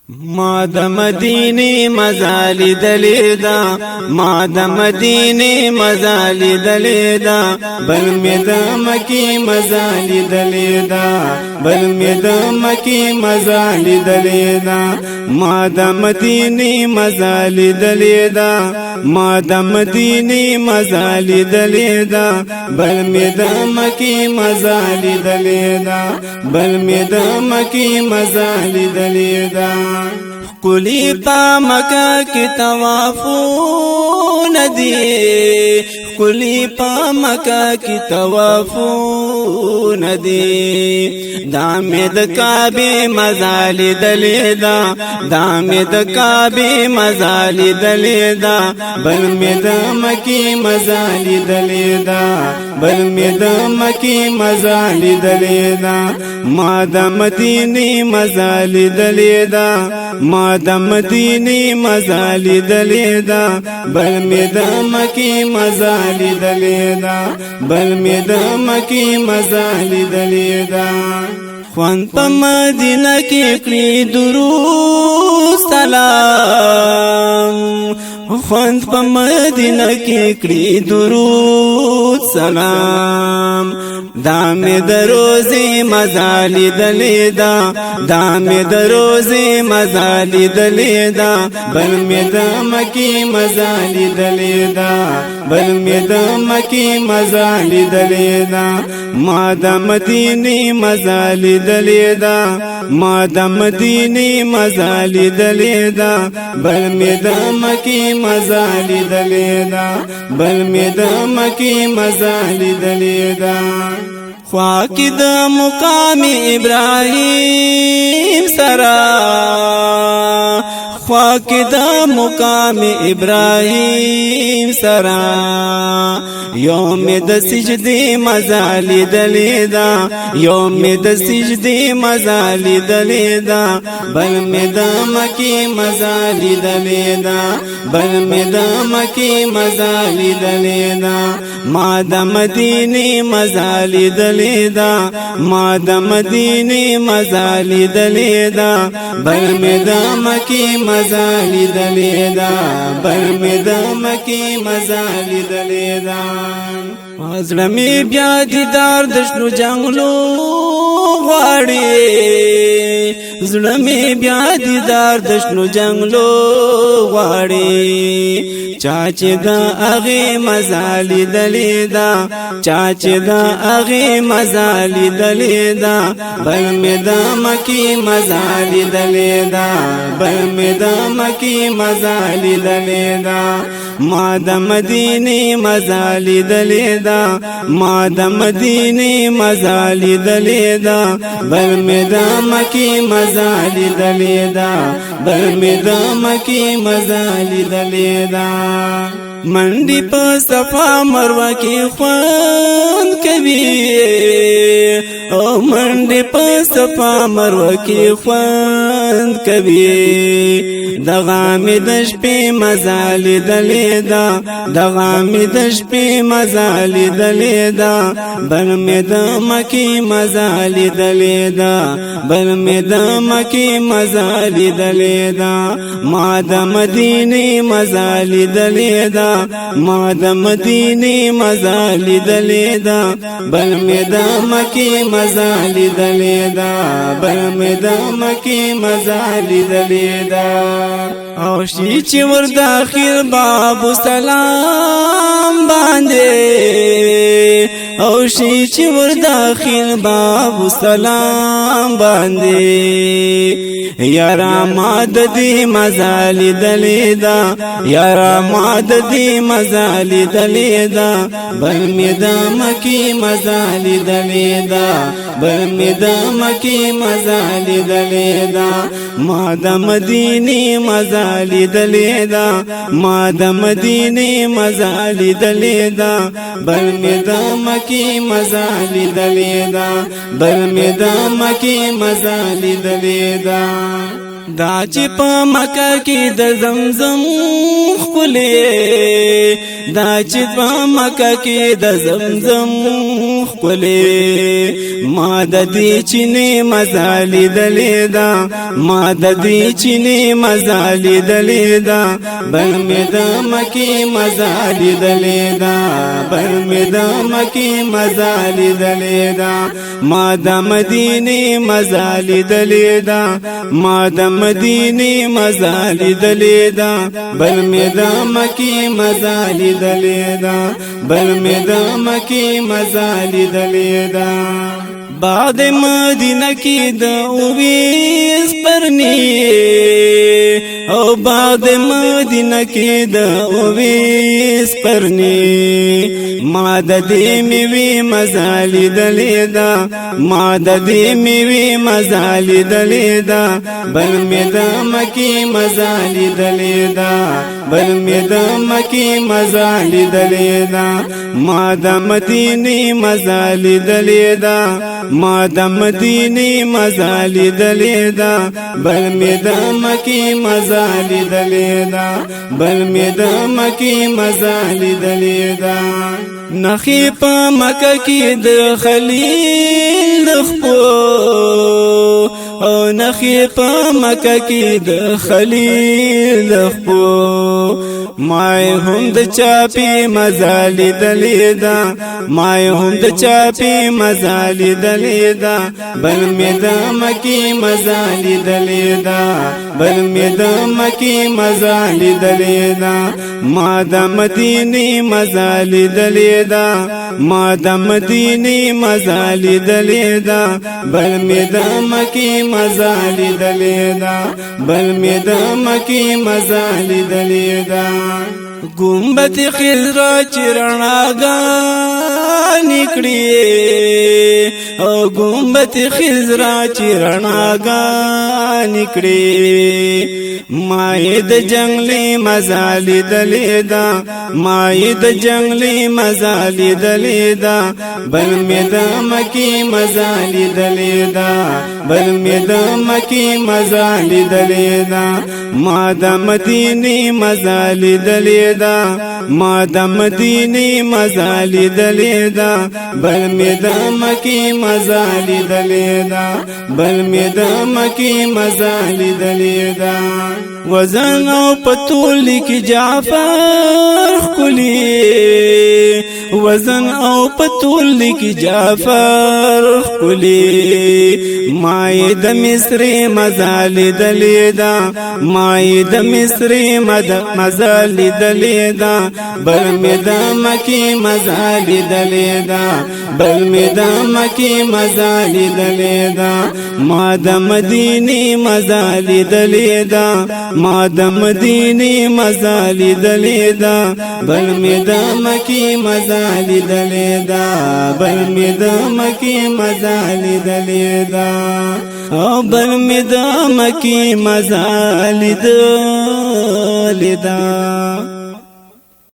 ما د مدینه مزال دلیدا ما د مدینه مزال دلیدا بل می د مکی مزال دلیدا بل می د مکی مزال دلیدا ما د مدینه مزال دلیدا ما د مدینه مزال دلیدا بل می د مکی مزال دلیدا بل می د مکی مزال دلیدا کلی پا مکہ کی توافون دی کلی پا مکہ کی توافون دی دامد کعبی مزال دلیدا دامد کعبی مزال دلیدا بل مد مکی مزال دلیدا بل مد مکی مزال دلیدا ما د مدینه مزال دلیدا ما د مدینه مزال دلیدا بل می د مکی مزال دلیدا بل می د مکی مزال دلیدا خوان په مدینه کې کړی درود سلام خوان په مدینه کې کړی درود سلام دام دروزی مزالی دلیدا دام دروزی مزالی دلیدا بل می د مکی مزالی دلیدا بل می د مکی مزالی دلیدا ما د مدینه مزالی دلیدا ما د مدینه مزالی دلیدا بل می د مکی مزالی دلیدا بل می د مکی مزالی دلیدا خواکی د مقام ابراهیم سرا خواکی د مقام ابراهیم سرا یوم د سجدی مزالی دلیدا یوم د سجدی مزالی دلیدا بل می د مکی مزالی دلیدا بل می د مکی مزالی دلیدا ما د مدینه مزالی دلیدا ما د مدینه مزالی دلیدا بل می د مکی مزالی دلیدا بل می د مکی مزالی دلیدا زړه می بیا دیدار د شنو جنگلو غواړي زړه می بیا دیدار د شنو جنگلو غواړي چاچ دا اغه مزالی دلیدا چاچ دا اغه مزالی دلیدا بل می د مکی مزالی دلیدا بل می د مکی مزالی دلیدا ما د مدینه مزالی دلیدا ما د مدینه مزالی دلیدا بل می د مکی مزالی دلیدا بل می د مکی مزالی دلیدا منډي په صفا مروه کې خوان کوي او منډي په صفا مروه کې خوان کوي دغه می د شپې مزال دلیدا دغه می د شپې مزال دلیدا بل می د مکی مزال دلیدا بل می د مکی مزال دلیدا ما د مدینه مزال دلیدا ما د مدینه مزال دلیدا بل می د مکی مزال دلیدا بل می د مکی مزال دلیدا او شي چې ور داخل باب سلام باندې او شي چې ور داخل باب سلام باندې یارا ماد دی مزال دلیدا یارا ماد دی مزال دلیدا بل می د مکی مزال دلیدا بل می د مکی مزال دلیدا ما د مدینه مزال دلیدا ما د مدینه مزال دلیدا بل می د مکی مزال دلیدا بل می د مکی مزال دلیدا دا چې په مکه کې د زمزم خلې دا چې په مکه کې د زمزم ښکلې ما د دې چینې مزه لیدلې ده ما د دې چینې مزه لیدلې ده بل مې د مکې مزه لیدلې ده بل مې د مکې مزه لیدلې ده ما د مدینې مزه لیدلې ده ما د مدینې مزه لیدلې ده بل مې د مکې مزه لیدلې ده بل مې د مکې مزه لیدلې ده بعد مدینه کې د اویس پرنی او بعد مدینه کې د اویس پرنی ما د دې میوې مزه لیدلې ده ما د دې میوې مزه لیدلې ده بل مې د مکې مزه لیدلې ده بل مې د مکې مزه لیدلې ده ما د مدینې مزه لیدلې ده ما د مدینې مزه لیدلې ده بل مې د مکې مزه لیدلې ده بل مې د مکې مزه لیدلې ده نخې په مکه کې د خلیل د خپو او نخې په مکه کې د خلیل د خپو ما هم د چاپی مزه لیدلې ده ما هم د چاپی مزه لیدلې ده بل مې د مکې مزه لیدلې ده بل مې د مکې مزه لیدلې ده ما د مدینې مزه لیدلې ده ما د مدینې مزه لیدلې ده بل مې د مکې مزه لیدلې ده بل مې د مکې مزه لیدلې ده گنبد خضرا چرناګانې کړې او گنبد خضرا چرناګانې کړې ما د جنگلي مزه لیدلې ده ما د جنگلي مزه لیدلې ده بل مې د مکې مزه لیدلې ده بل مې د مکې مزه لیدلې ده ما د مدینې مزه لیدلې ده ما د مدینې مزه لیدلې ده بل مې د مکې مزه لیدلې ده بل مې د مکې مزه لیدلې ده وزن او پتول کې جعفر ښکلی وزن او پتول کې جعفر ښکلی ما د مصر مزه لیدلې ده ما د مصر مزه لیدلې ده بل مې د مکې مزه لیدلې ده بل مې د مکې مزه لیدلې ده ما د مدینې مزه لیدلې ده ما د مدینې مزه لیدلې ده بل مې د مکې مزه لیدلې ده بل مې د مکې مزه لیدلې ده او بل مې د مکې مزه لیدلې ده